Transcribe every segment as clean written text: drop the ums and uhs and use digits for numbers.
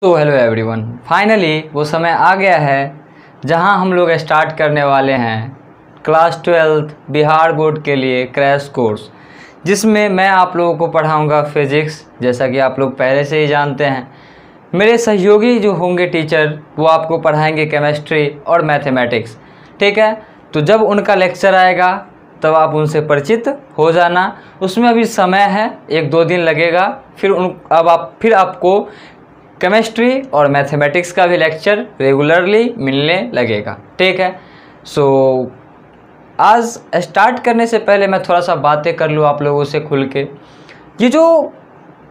तो hello everyone, finally वो समय आ गया है जहां हम लोग स्टार्ट करने वाले हैं क्लास 12 बिहार बोर्ड के लिए क्रैश कोर्स, जिसमें मैं आप लोगों को पढ़ाऊंगा फिज़िक्स। जैसा कि आप लोग पहले से ही जानते हैं, मेरे सहयोगी जो होंगे टीचर वो आपको पढ़ाएंगे केमिस्ट्री और मैथमेटिक्स। ठीक है, तो जब उनका लेक्चर आएगा तब आप उनसे परिचित हो जाना। उसमें अभी समय है, 1-2 दिन लगेगा। फिर आपको केमिस्ट्री और मैथमेटिक्स का भी लेक्चर रेगुलरली मिलने लगेगा। ठीक है, सो आज स्टार्ट करने से पहले मैं थोड़ा सा बातें कर लूँ आप लोगों से खुल के। ये जो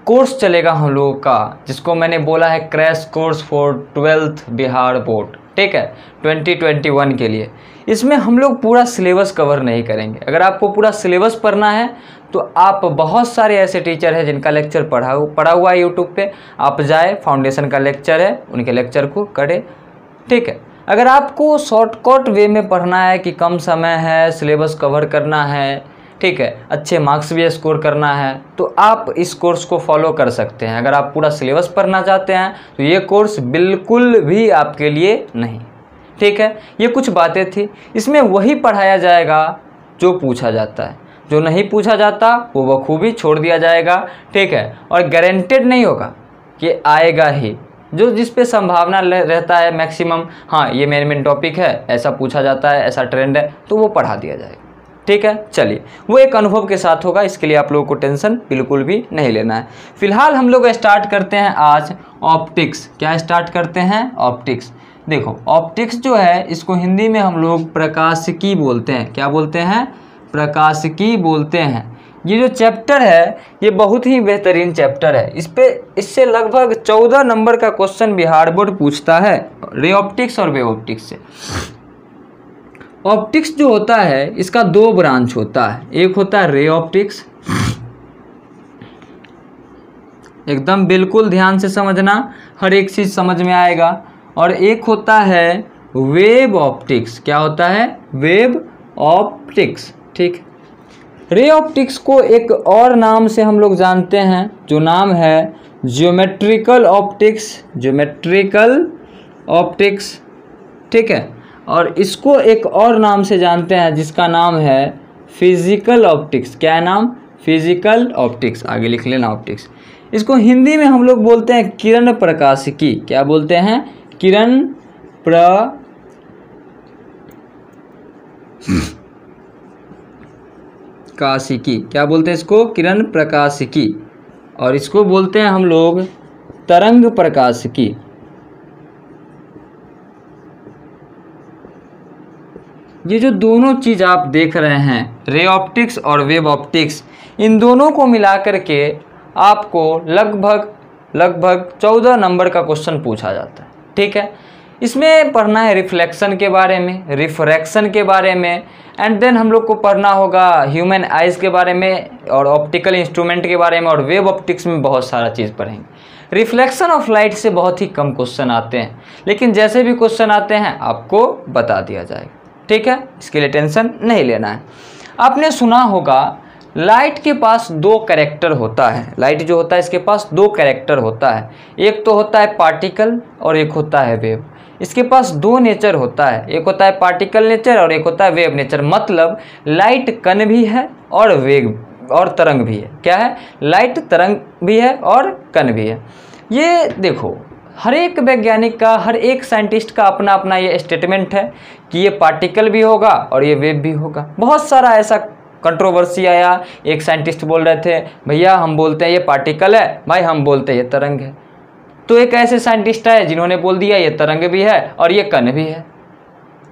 कोर्स चलेगा हम लोगों का, जिसको मैंने बोला है crash course for 12th Bihar board, ठीक है, 2021 के लिए, इसमें हम लोग पूरा सिलेबस कवर नहीं करेंगे। अगर आपको पूरा सिलेबस पढ़ना है तो आप बहुत सारे ऐसे टीचर हैं जिनका लेक्चर पढ़ा हुआ है यूट्यूब पे, आप जाए, फाउंडेशन का लेक्चर है, उनके लेक्चर को करें। ठीक है, अगर आपको शॉर्टकट वे में पढ़ना है कि कम समय है, सिलेबस कवर करना है, ठीक है, अच्छे मार्क्स भी स्कोर करना है, तो आप इस कोर्स को फॉलो कर सकते हैं। अगर आप पूरा सिलेबस पढ़ना चाहते हैं तो ये कोर्स बिल्कुल भी आपके लिए नहीं। ठीक है, ये कुछ बातें थी। इसमें वही पढ़ाया जाएगा जो पूछा जाता है, जो नहीं पूछा जाता वो बखूबी छोड़ दिया जाएगा। ठीक है, और गारंटेड नहीं होगा कि आएगा ही, जो जिस पे संभावना रहता है मैक्सिमम, हाँ ये मेन टॉपिक है, ऐसा पूछा जाता है, ऐसा ट्रेंड है, तो वो पढ़ा दिया जाएगा। ठीक है, चलिए, वो एक अनुभव के साथ होगा, इसके लिए आप लोगों को टेंशन बिल्कुल भी नहीं लेना है। फिलहाल हम लोग स्टार्ट करते हैं आज ऑप्टिक्स। क्या स्टार्ट करते हैं? ऑप्टिक्स। देखो, ऑप्टिक्स जो है इसको हिंदी में हम लोग प्रकाशिकी बोलते हैं। क्या बोलते हैं? प्रकाशिकी बोलते हैं। ये जो चैप्टर है ये बहुत ही बेहतरीन चैप्टर है। इससे लगभग 14 नंबर का क्वेश्चन बिहार बोर्ड पूछता है, रे ऑप्टिक्स और वेव ऑप्टिक्स से। ऑप्टिक्स जो होता है इसका 2 ब्रांच होता है, एक होता है रे ऑप्टिक्स, एकदम बिल्कुल ध्यान से समझना, हर एक चीज़ समझ में आएगा, और एक होता है वेव ऑप्टिक्स। क्या होता है? Wave optics. ठीक, रे ऑप्टिक्स को एक और नाम से हम लोग जानते हैं, जो नाम है ज्योमेट्रिकल ऑप्टिक्स। ज्योमेट्रिकल ऑप्टिक्स, ठीक है, और इसको एक और नाम से जानते हैं जिसका नाम है फिजिकल ऑप्टिक्स। क्या नाम? Physical optics. आगे लिख लेना ऑप्टिक्स। इसको हिंदी में हम लोग बोलते हैं किरण प्रकाशिकी। क्या बोलते हैं? किरण प्रकाशिकी। क्या बोलते हैं इसको? किरण प्रकाशिकी। और इसको बोलते हैं हम लोग तरंग प्रकाशिकी। ये जो दोनों चीज़ आप देख रहे हैं, रे ऑप्टिक्स और वेव ऑप्टिक्स, इन दोनों को मिला करके आपको लगभग 14 नंबर का क्वेश्चन पूछा जाता है। ठीक है, इसमें पढ़ना है रिफ्लेक्शन के बारे में, रिफ्रैक्शन के बारे में, एंड देन हम लोग को पढ़ना होगा ह्यूमन आइज़ के बारे में और ऑप्टिकल इंस्ट्रूमेंट के बारे में, और वेव ऑप्टिक्स में बहुत सारा चीज़ पढ़ेंगे। रिफ्लेक्शन ऑफ लाइट से बहुत ही कम क्वेश्चन आते हैं, लेकिन जैसे भी क्वेश्चन आते हैं आपको बता दिया जाएगा। ठीक है, इसके लिए टेंशन नहीं लेना है। आपने सुना होगा लाइट के पास 2 कैरेक्टर होता है। लाइट जो होता है इसके पास 2 कैरेक्टर होता है, एक तो होता है पार्टिकल और एक होता है वेव। इसके पास 2 नेचर होता है, एक होता है पार्टिकल नेचर और एक होता है वेव नेचर। मतलब लाइट कण भी है और वेग और तरंग भी है। क्या है? लाइट तरंग भी है और कण भी है। ये देखो, हर एक वैज्ञानिक का, हर एक साइंटिस्ट का अपना अपना ये स्टेटमेंट है कि ये पार्टिकल भी होगा और ये वेव भी होगा। बहुत सारा ऐसा कंट्रोवर्सी आया, एक साइंटिस्ट बोल रहे थे भैया हम बोलते हैं ये पार्टिकल है, भाई हम बोलते हैं ये तरंग है। तो एक ऐसे साइंटिस्ट है जिन्होंने बोल दिया ये तरंग भी है और ये कण भी है,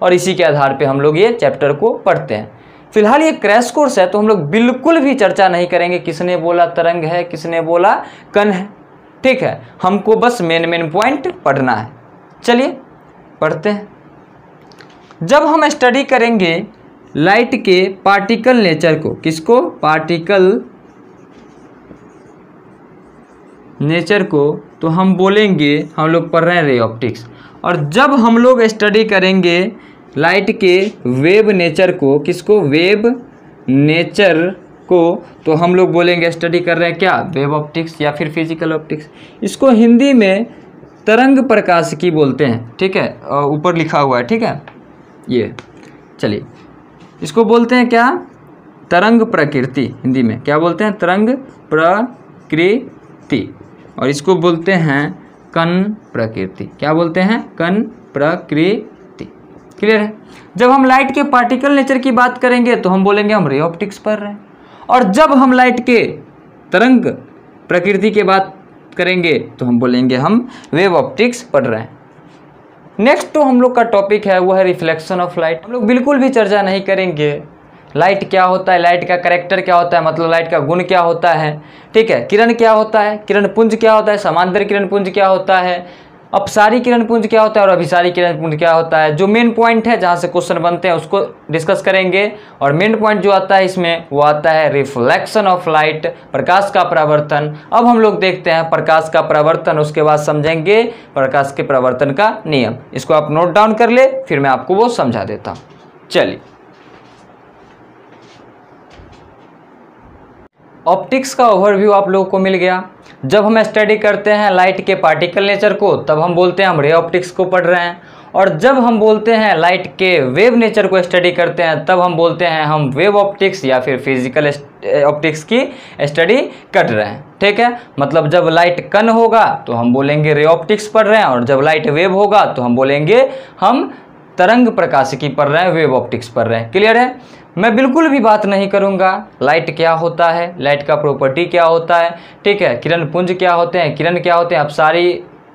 और इसी के आधार पे हम लोग ये चैप्टर को पढ़ते हैं। फिलहाल ये क्रैश कोर्स है तो हम लोग बिल्कुल भी चर्चा नहीं करेंगे किसने बोला तरंग है, किसने बोला कण है। ठीक है, हमको बस मेन पॉइंट पढ़ना है। चलिए पढ़ते हैं। जब हम स्टडी करेंगे लाइट के पार्टिकल नेचर को, किसको? पार्टिकल नेचर को, तो हम बोलेंगे, हम लोग पढ़ रहे हैं रे ऑप्टिक्स। और जब हम लोग स्टडी करेंगे लाइट के वेव नेचर को, किसको? वेव नेचर को, तो हम लोग बोलेंगे स्टडी कर रहे हैं क्या? वेव ऑप्टिक्स या फिर फिजिकल ऑप्टिक्स। इसको हिंदी में तरंग प्रकाशिकी बोलते हैं, ठीक है, ऊपर लिखा हुआ है, ठीक है। ये चलिए इसको बोलते हैं क्या, तरंग प्रकृति, हिंदी में क्या बोलते हैं, तरंग प्रकृति, और इसको बोलते हैं कण प्रकृति। क्या बोलते हैं, कण प्रकृति। क्लियर है। जब हम लाइट के पार्टिकल नेचर की बात करेंगे तो हम बोलेंगे हम रे ऑप्टिक्स पढ़ रहे हैं, और जब हम लाइट के तरंग प्रकृति की बात करेंगे तो हम बोलेंगे हम वेव ऑप्टिक्स पढ़ रहे हैं। नेक्स्ट तो हम लोग का टॉपिक है वो है रिफ्लेक्शन ऑफ लाइट। हम लोग बिल्कुल भी चर्चा नहीं करेंगे लाइट क्या होता है, लाइट का कैरेक्टर क्या होता है, मतलब लाइट का गुण क्या होता है, ठीक है, किरण क्या होता है, किरण पुंज क्या होता है, समांतर किरण पुंज क्या होता है, अपसारी किरण पुंज क्या होता है और अभिसारी किरण पुंज क्या होता है। जो मेन पॉइंट है जहाँ से क्वेश्चन बनते हैं उसको डिस्कस करेंगे, और मेन पॉइंट जो आता है इसमें वो आता है रिफ्लेक्शन ऑफ लाइट, प्रकाश का परावर्तन। अब हम लोग देखते हैं प्रकाश का परावर्तन, उसके बाद समझेंगे प्रकाश के परावर्तन का नियम। इसको आप नोट डाउन कर ले, फिर मैं आपको वो समझा देता हूँ। चलिए, ऑप्टिक्स का ओवरव्यू आप लोगों को मिल गया। जब हम स्टडी करते हैं लाइट के पार्टिकल नेचर को तब हम बोलते हैं हम रे ऑप्टिक्स को पढ़ रहे हैं, और जब हम बोलते हैं लाइट के वेव नेचर को स्टडी करते हैं तब हम बोलते हैं हम वेव ऑप्टिक्स या फिर फिजिकल ऑप्टिक्स की स्टडी कर रहे हैं, ठीक है। मतलब जब लाइट कण होगा तो हम बोलेंगे रे ऑप्टिक्स पढ़ रहे हैं, और जब लाइट वेव होगा तो हम बोलेंगे हम तरंग प्रकाशिकी पढ़ रहे हैं, वेव ऑप्टिक्स पढ़ रहे हैं। क्लियर है। मैं बिल्कुल भी बात नहीं करूंगा लाइट क्या होता है, लाइट का प्रॉपर्टी क्या होता है, ठीक है, किरण पुंज क्या होते हैं, किरण क्या होते हैं,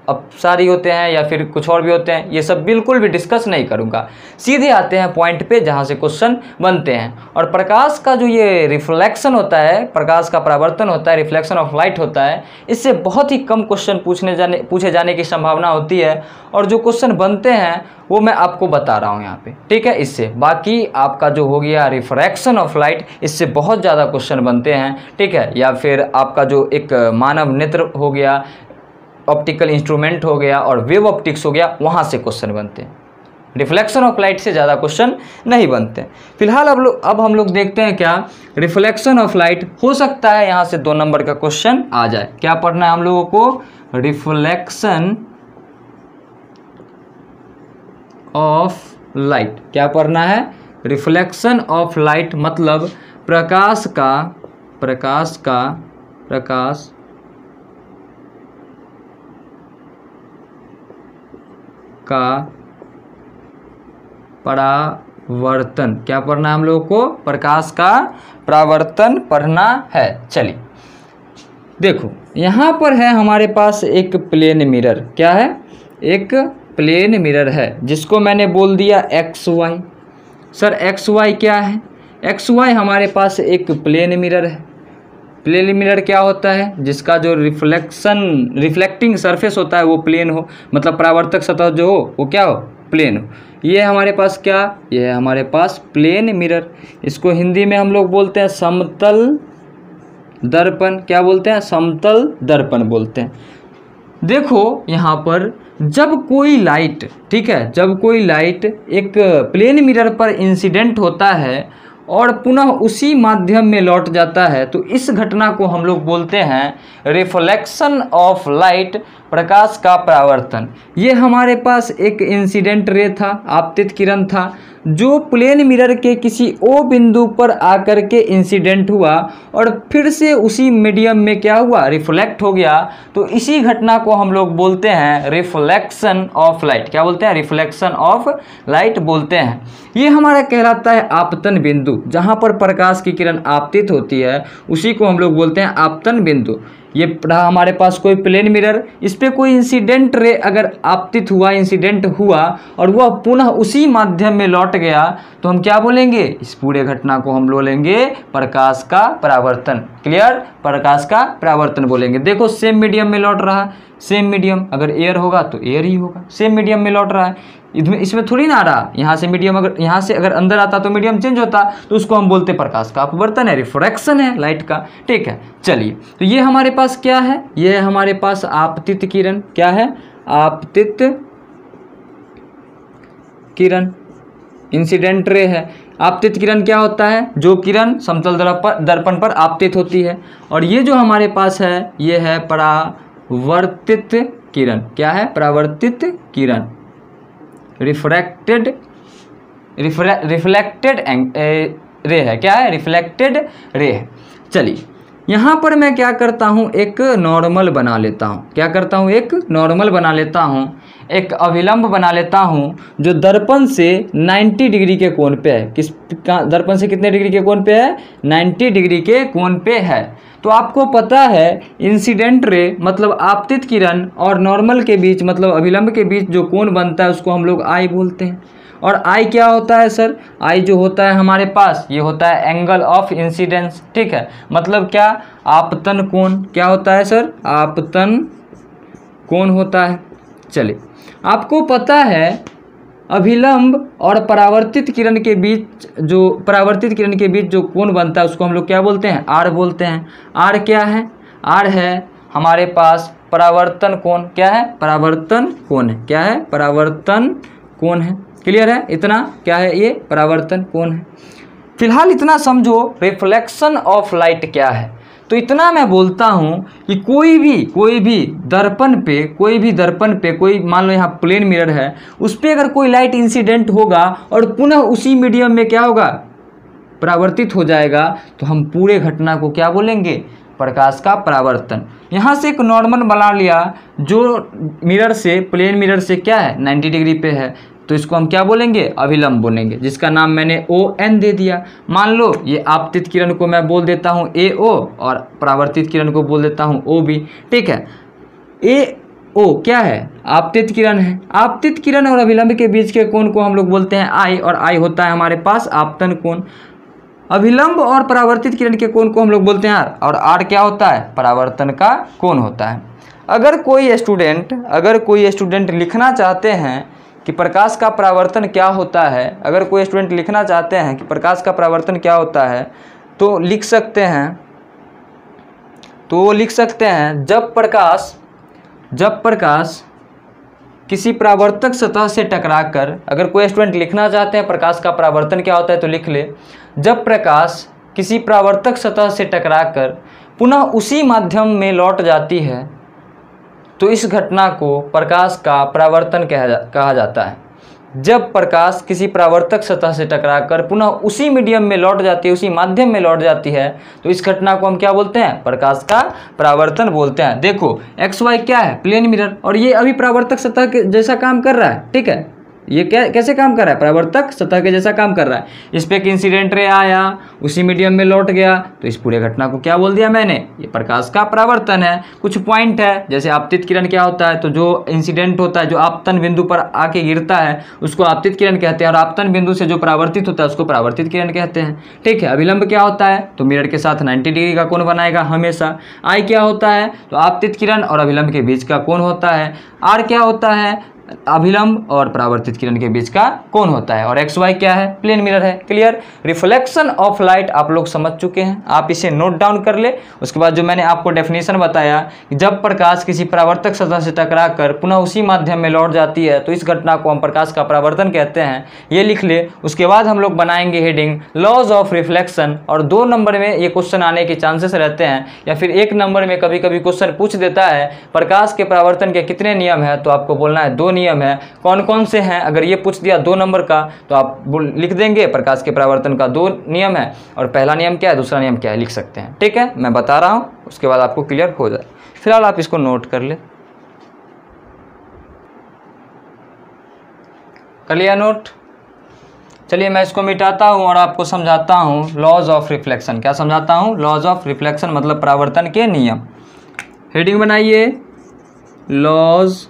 अपसारी होते हैं या फिर कुछ और भी होते हैं, ये सब बिल्कुल भी डिस्कस नहीं करूंगा। सीधे आते हैं पॉइंट पे जहाँ से क्वेश्चन बनते हैं। और प्रकाश का जो ये रिफ्लेक्शन होता है, प्रकाश का परावर्तन होता है, रिफ्लेक्शन ऑफ लाइट होता है, इससे बहुत ही कम क्वेश्चन पूछे जाने की संभावना होती है, और जो क्वेश्चन बनते हैं वो मैं आपको बता रहा हूँ यहाँ पे, ठीक है। इससे बाकी आपका जो हो गया रिफ्रैक्शन ऑफ लाइट, इससे बहुत ज़्यादा क्वेश्चन बनते हैं, ठीक है। या फिर आपका जो एक मानव नेत्र हो गया, ऑप्टिकल इंस्ट्रूमेंट हो गया, और वेव ऑप्टिक्स हो गया, वहाँ से क्वेश्चन बनते हैं। रिफ्लेक्शन ऑफ लाइट से ज़्यादा क्वेश्चन नहीं बनते। फिलहाल अब हम लोग देखते हैं क्या रिफ्लेक्शन ऑफ लाइट हो सकता है यहाँ से 2 नंबर का क्वेश्चन आ जाए। क्या पढ़ना है हम लोगों को, रिफ्लेक्शन ऑफ लाइट। क्या पढ़ना है, रिफ्लेक्शन ऑफ लाइट, मतलब प्रकाश का परावर्तन। क्या पढ़ना है हम लोगों को, प्रकाश का परावर्तन पढ़ना है। चलिए देखो, यहाँ पर है हमारे पास एक प्लेन मिरर। क्या है, एक प्लेन मिरर है जिसको मैंने बोल दिया X Y. Sir X Y क्या है, एक्स वाई हमारे पास एक प्लेन मिरर है। प्लेन मिरर क्या होता है, जिसका जो रिफ्लेक्टिंग सरफेस होता है वो प्लेन हो, मतलब परावर्तक सतह जो हो वो क्या हो, प्लेन हो। ये हमारे पास क्या, ये है हमारे पास प्लेन मिरर। इसको हिंदी में हम लोग बोलते हैं समतल दर्पण। क्या बोलते हैं, समतल दर्पण बोलते हैं। देखो यहाँ पर जब कोई लाइट, ठीक है, जब कोई लाइट एक प्लेन मिरर पर इंसिडेंट होता है और पुनः उसी माध्यम में लौट जाता है, तो इस घटना को हम लोग बोलते हैं रिफ्लेक्शन ऑफ लाइट, प्रकाश का परावर्तन। ये हमारे पास एक इंसिडेंट रे था, आपतित किरण था, जो प्लेन मिरर के किसी ओ बिंदु पर आकर के इंसिडेंट हुआ और फिर से उसी मीडियम में क्या हुआ, रिफ्लेक्ट हो गया। तो इसी घटना को हम लोग बोलते हैं रिफ्लेक्शन ऑफ लाइट। क्या बोलते हैं, रिफ्लेक्शन ऑफ लाइट बोलते हैं। ये हमारा कहलाता है आपतन बिंदु, जहाँ पर प्रकाश की किरण आपतित होती है उसी को हम लोग बोलते हैं आपतन बिंदु। ये रहा हमारे पास कोई प्लेन मिरर, इस पर कोई इंसिडेंट रे अगर आपतित हुआ, इंसिडेंट हुआ और वह पुनः उसी माध्यम में लौट गया, तो हम क्या बोलेंगे, इस पूरे घटना को हम बोलेंगे प्रकाश का परावर्तन। क्लियर, प्रकाश का परावर्तन बोलेंगे। देखो सेम मीडियम में लौट रहा है, सेम मीडियम, अगर एयर होगा तो एयर ही होगा, सेम मीडियम में लौट रहा है। इसमें थोड़ी ना आ रहा, यहाँ से मीडियम, अगर यहाँ से अगर अंदर आता तो मीडियम चेंज होता, तो उसको हम बोलते प्रकाश का अपवर्तन है, रिफ्रैक्शन है लाइट का। ठीक है, चलिए, तो ये हमारे पास क्या है, ये हमारे पास आपतित किरण। क्या है, आपतित किरण, इंसिडेंट रे है। आपतित किरण क्या होता है, जो किरण समतल दर्पण पर आपतित होती है। और ये जो हमारे पास है, ये है परावर्तित किरण, क्या है? परावर्तित किरण, रिफ्रैक्टेड रिफ्लेक्टेड रे है, क्या है? रिफ्लेक्टेड रे है। चलिए यहाँ पर मैं क्या करता हूँ, एक नॉर्मल बना लेता हूँ। क्या करता हूँ? एक नॉर्मल बना लेता हूँ, एक अभिलंब बना लेता हूँ जो दर्पण से 90 डिग्री के कोण पे है। किस दर्पण से कितने डिग्री के कोण पे है? 90 डिग्री के कोण पे है। तो आपको पता है इंसिडेंट रे मतलब आपतित किरण और नॉर्मल के बीच मतलब अभिलंब के बीच जो कोण बनता है उसको हम लोग आई बोलते हैं। और आई क्या होता है सर? आई जो होता है हमारे पास ये होता है एंगल ऑफ इंसिडेंस, ठीक है। मतलब क्या? आपतन कोण। क्या होता है सर? आपतन कोण होता है। चलिए आपको पता है अभिलंब और परावर्तित किरण के बीच जो कोण बनता है उसको हम लोग क्या बोलते हैं? आर बोलते हैं। आर क्या है? आर है हमारे पास परावर्तन कोण। क्या है? परावर्तन कोण है। क्या है? परावर्तन कोण है। क्लियर है? इतना क्या है? ये परावर्तन कोण है। फिलहाल इतना समझो रिफ्लेक्शन ऑफ लाइट क्या है। तो इतना मैं बोलता हूँ कि कोई भी दर्पण पे कोई मान लो यहाँ प्लेन मिरर है, उस पर अगर कोई लाइट इंसिडेंट होगा और पुनः उसी मीडियम में क्या होगा? परावर्तित हो जाएगा, तो हम पूरे घटना को क्या बोलेंगे? प्रकाश का परावर्तन। यहाँ से एक नॉर्मल बना लिया जो मिरर से प्लेन मिरर से क्या है? 90 डिग्री पे है, तो इसको हम क्या बोलेंगे? अभिलंब बोलेंगे, जिसका नाम मैंने ON दे दिया। मान लो ये आपतित किरण को मैं बोल देता हूँ AO और परावर्तित किरण को बोल देता हूँ OB, ठीक है। AO क्या है? आपतित किरण है। आपतित किरण और अभिलंब के बीच के कोण को हम लोग बोलते हैं I, और I होता है हमारे पास आपतन कोण। अभिलंब और परावर्तित किरण के कोण को हम लोग बोलते हैं R, और R क्या होता है? परावर्तन का कोण होता है। अगर कोई स्टूडेंट लिखना चाहते हैं कि प्रकाश का परावर्तन क्या होता है, अगर कोई स्टूडेंट लिखना चाहते हैं कि प्रकाश का परावर्तन क्या होता है, तो लिख सकते हैं जब प्रकाश किसी परावर्तक सतह से टकराकर, अगर कोई स्टूडेंट लिखना चाहते हैं प्रकाश का परावर्तन क्या होता है तो लिख ले, जब प्रकाश किसी परावर्तक सतह से टकराकर पुनः उसी माध्यम में लौट जाती है तो इस घटना को प्रकाश का परावर्तन कहा जाता है। जब प्रकाश किसी परावर्तक सतह से टकराकर पुनः उसी मीडियम में लौट जाती है, उसी माध्यम में लौट जाती है, तो इस घटना को हम क्या बोलते हैं? प्रकाश का परावर्तन बोलते हैं। देखो XY क्या है? प्लेन मिरर, और ये अभी परावर्तक सतह के जैसा काम कर रहा है, ठीक है। ये कैसे काम कर रहा है? परावर्तक सतह के जैसा काम कर रहा है। इस पे एक इंसिडेंट रे आया, उसी मीडियम में लौट गया, तो इस पूरे घटना को क्या बोल दिया मैंने? ये प्रकाश का परावर्तन है। कुछ पॉइंट है, जैसे आपतित किरण क्या होता है, तो जो इंसिडेंट होता है, जो आपतन बिंदु पर आके गिरता है उसको आपतित किरण कहते हैं, और आपतन बिंदु से जो परावर्तित होता है उसको परावर्तित किरण कहते हैं, ठीक है। अभिलंब क्या होता है? तो मिरर के साथ 90 डिग्री का कोण बनाएगा हमेशा। आई क्या होता है? तो आपतित किरण और अभिलंब के बीच का कोण होता है। आर क्या होता है? अभिलंब और परावर्तित किरण के बीच का कोण होता है। और XY क्या है? प्लेन मिरर है। क्लियर? रिफ्लेक्शन ऑफ लाइट आप लोग समझ चुके हैं, आप इसे नोट डाउन कर ले। उसके बाद जो मैंने आपको डेफिनेशन बताया कि जब प्रकाश किसी परावर्तक सतह से टकराकर पुनः उसी माध्यम में लौट जाती है तो इस घटना को हम प्रकाश का परावर्तन कहते हैं, ये लिख ले। उसके बाद हम लोग बनाएंगे हेडिंग लॉज ऑफ रिफ्लेक्शन, और 2 नंबर में ये क्वेश्चन आने के चांसेस रहते हैं, या फिर 1 नंबर में कभी कभी क्वेश्चन पूछ देता है प्रकाश के परावर्तन के कितने नियम है, तो आपको बोलना है 2 नियम है। कौन कौन से हैं? अगर ये पूछ दिया 2 नंबर का तो आप लिख देंगे प्रकाश के परावर्तन का 2 नियम है, और पहला नियम क्या है, दूसरा नियम क्या है, लिख सकते हैं। ठीक है, मैं बता रहा हूं, उसके बाद आपको क्लियर हो जाए। फिलहाल आप इसको नोट कर लिया नोट। चलिए मैं इसको मिटाता हूं और आपको समझाता हूं लॉज ऑफ रिफ्लेक्शन। क्या समझाता हूं? लॉज ऑफ रिफ्लेक्शन मतलब परावर्तन के नियम। हेडिंग बनाइए, लॉज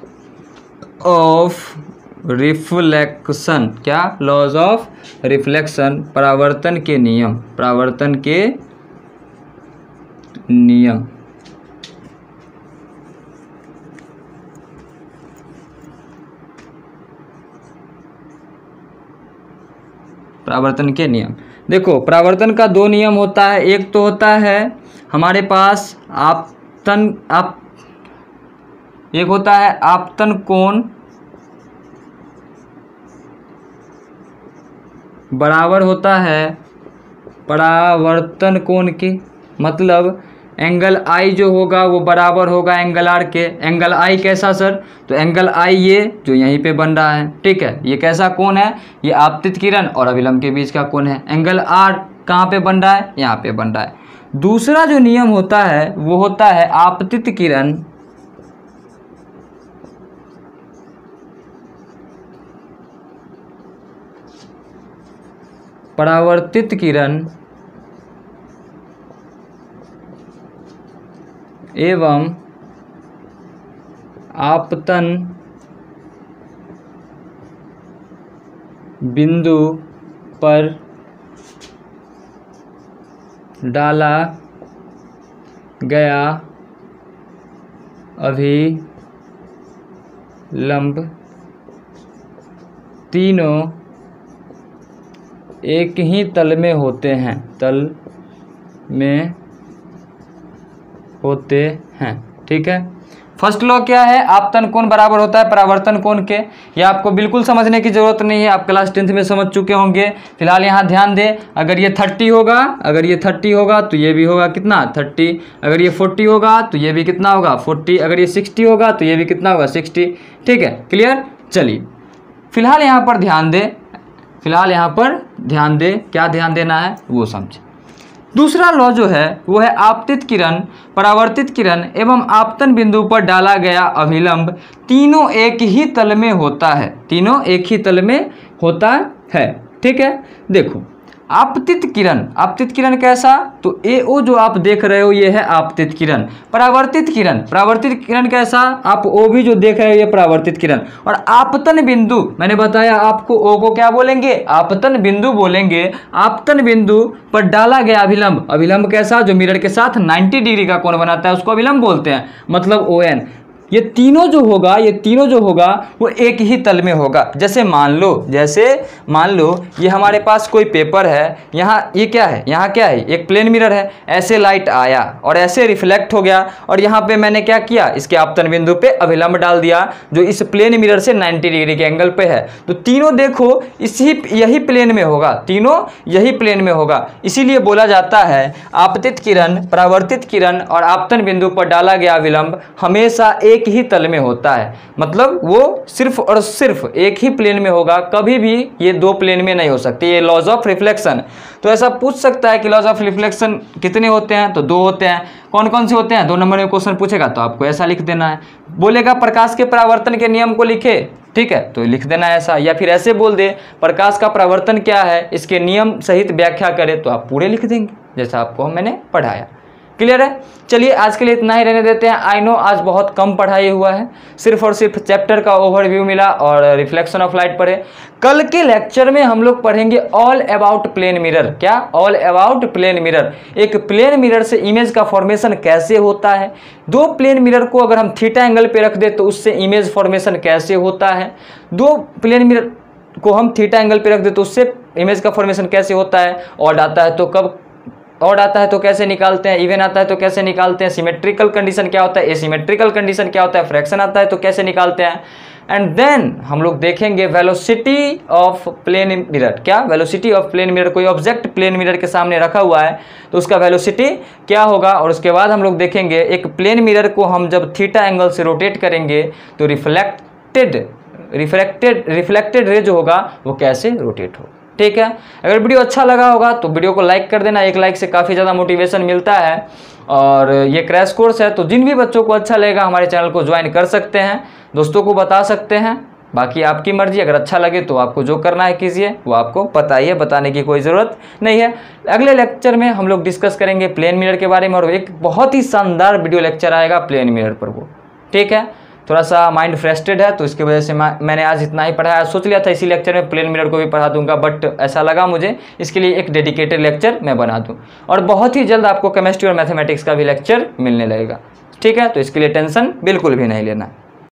ऑफ रिफ्लेक्शन। क्या? लॉज ऑफ रिफ्लेक्शन, परावर्तन के नियम। परावर्तन के नियम। परावर्तन के नियम। देखो परावर्तन का 2 नियम होता है। एक तो होता है हमारे पास एक होता है आपतन कोण बराबर होता है परावर्तन कोण के। मतलब एंगल आई जो होगा वो बराबर होगा एंगल आर के। एंगल आई कैसा सर? तो एंगल आई ये जो यहीं पे बन रहा है, ठीक है, ये कैसा कोण है? ये आपतित किरण और अभिलंब के बीच का कोण है। एंगल आर कहाँ पे बन रहा है? यहाँ पे बन रहा है। दूसरा जो नियम होता है वो होता है आपतित किरण परावर्तित किरण एवं आपतन बिंदु पर डाला गया अभिलंब तीनों एक ही तल में होते हैं, तल में होते हैं, ठीक है। फर्स्ट लॉ क्या है? आपतन कोण बराबर होता है परावर्तन कोण के। ये आपको बिल्कुल समझने की जरूरत नहीं है, आप क्लास 10th में समझ चुके होंगे। फिलहाल यहाँ ध्यान दें, अगर ये 30 होगा, अगर ये 30 होगा तो ये भी होगा कितना? 30। अगर ये 40 होगा तो ये भी कितना होगा? 40। अगर ये 60 होगा तो ये भी कितना होगा? 60, ठीक है, क्लियर। चलिए फिलहाल यहाँ पर ध्यान दें, फिलहाल यहाँ पर ध्यान दें, क्या ध्यान देना है वो समझें। दूसरा लॉ जो है वो है आपतित किरण, परावर्तित किरण एवं आपतन बिंदु पर डाला गया अभिलंब तीनों एक ही तल में होता है, तीनों एक ही तल में होता है, ठीक है। देखो आपतित किरण कैसा? तो AO जो आप देख रहे हो ये है आपतित किरण। परावर्तित किरण कैसा? आप O भी जो देख रहे हो ये परावर्तित किरण। और आपतन बिंदु, मैंने बताया आपको O को क्या बोलेंगे? आपतन बिंदु बोलेंगे। आपतन बिंदु पर डाला गया अभिलंब कैसा? जो मिरर के साथ 90 डिग्री का कोण बनाता है उसको अभिलंब बोलते हैं, मतलब ON। ये तीनों जो होगा वो एक ही तल में होगा। जैसे मान लो ये हमारे पास कोई पेपर है, यहाँ ये क्या है? यहाँ क्या है? एक प्लेन मिरर है। ऐसे लाइट आया और ऐसे रिफ्लेक्ट हो गया और यहाँ पे मैंने क्या किया? इसके आपतन बिंदु पे अभिलंब डाल दिया जो इस प्लेन मिरर से 90 डिग्री के एंगल पे है। तो तीनों देखो यही प्लेन में होगा, तीनों यही प्लेन में होगा। इसीलिए बोला जाता है आपतित किरण, परावर्तित किरण और आपतन बिंदु पर डाला गया अभिलंब हमेशा एक ही तल में होता है, मतलब वो सिर्फ और सिर्फ एक ही प्लेन में होगा, कभी भी ये दो प्लेन में नहीं हो सकती। ये लॉज ऑफ रिफ्लेक्शन। तो ऐसा पूछ सकता है कि लॉज ऑफ रिफ्लेक्शन कितने होते हैं? तो 2 होते हैं। कौन कौन से होते हैं? 2 नंबर में क्वेश्चन पूछेगा तो आपको ऐसा लिख देना है। बोलेगा प्रकाश के परावर्तन के नियम को लिखे, ठीक है, तो लिख देना ऐसा, या फिर ऐसे बोल दे प्रकाश का परावर्तन क्या है इसके नियम सहित व्याख्या करें, तो आप पूरे लिख देंगे जैसा आपको मैंने पढ़ाया। क्लियर है? चलिए आज के लिए इतना ही रहने देते हैं। आई नो आज बहुत कम पढ़ाई हुआ है, सिर्फ और सिर्फ चैप्टर का ओवरव्यू मिला और रिफ्लेक्शन ऑफ लाइट पढ़े। कल के लेक्चर में हम लोग पढ़ेंगे ऑल अबाउट प्लेन मिरर। क्या? All about plane mirror. एक प्लेन मिरर से इमेज का फॉर्मेशन कैसे होता है, 2 प्लेन मिरर को अगर हम थीटा एंगल पे रख दे तो उससे इमेज फॉर्मेशन कैसे होता है, 2 प्लेन मिरर को हम थीटा एंगल पे रख दे तो उससे इमेज का फॉर्मेशन कैसे होता है, ऑड आता है तो कब ऑड आता है तो कैसे निकालते हैं, इवन आता है तो कैसे निकालते हैं, सिमेट्रिकल कंडीशन क्या होता है, एसिमेट्रिकल कंडीशन क्या होता है, फ्रैक्शन आता है तो कैसे निकालते हैं। एंड देन हम लोग देखेंगे वेलोसिटी ऑफ प्लेन मिरर। क्या? Velocity of plane mirror. कोई ऑब्जेक्ट प्लेन मिरर के सामने रखा हुआ है तो उसका वेलोसिटी क्या होगा। और उसके बाद हम लोग देखेंगे एक प्लेन मिरर को हम जब थीटा एंगल से रोटेट करेंगे तो रिफ्लेक्टेड रे जो होगा वो कैसे रोटेट होगा। ठीक है, अगर वीडियो अच्छा लगा होगा तो वीडियो को लाइक कर देना, एक लाइक से काफ़ी ज़्यादा मोटिवेशन मिलता है। और ये क्रैश कोर्स है तो जिन भी बच्चों को अच्छा लगेगा हमारे चैनल को ज्वाइन कर सकते हैं, दोस्तों को बता सकते हैं, बाकी आपकी मर्जी। अगर अच्छा लगे तो आपको जो करना है कीजिए, वो आपको बताइए, बताने की कोई ज़रूरत नहीं है। अगले लेक्चर में हम लोग डिस्कस करेंगे प्लेन मिरर के बारे में और एक बहुत ही शानदार वीडियो लेक्चर आएगा प्लेन मिरर पर वो। ठीक है, थोड़ा सा माइंड फ्रस्ट्रेटेड है तो इसकी वजह से मैंने आज इतना ही पढ़ाया। सोच लिया था इसी लेक्चर में प्लेन मिरर को भी पढ़ा दूंगा, बट ऐसा लगा मुझे इसके लिए एक डेडिकेटेड लेक्चर मैं बना दूं। और बहुत ही जल्द आपको केमिस्ट्री और मैथमेटिक्स का भी लेक्चर मिलने लगेगा। ठीक है, तो इसके लिए टेंशन बिल्कुल भी नहीं लेना।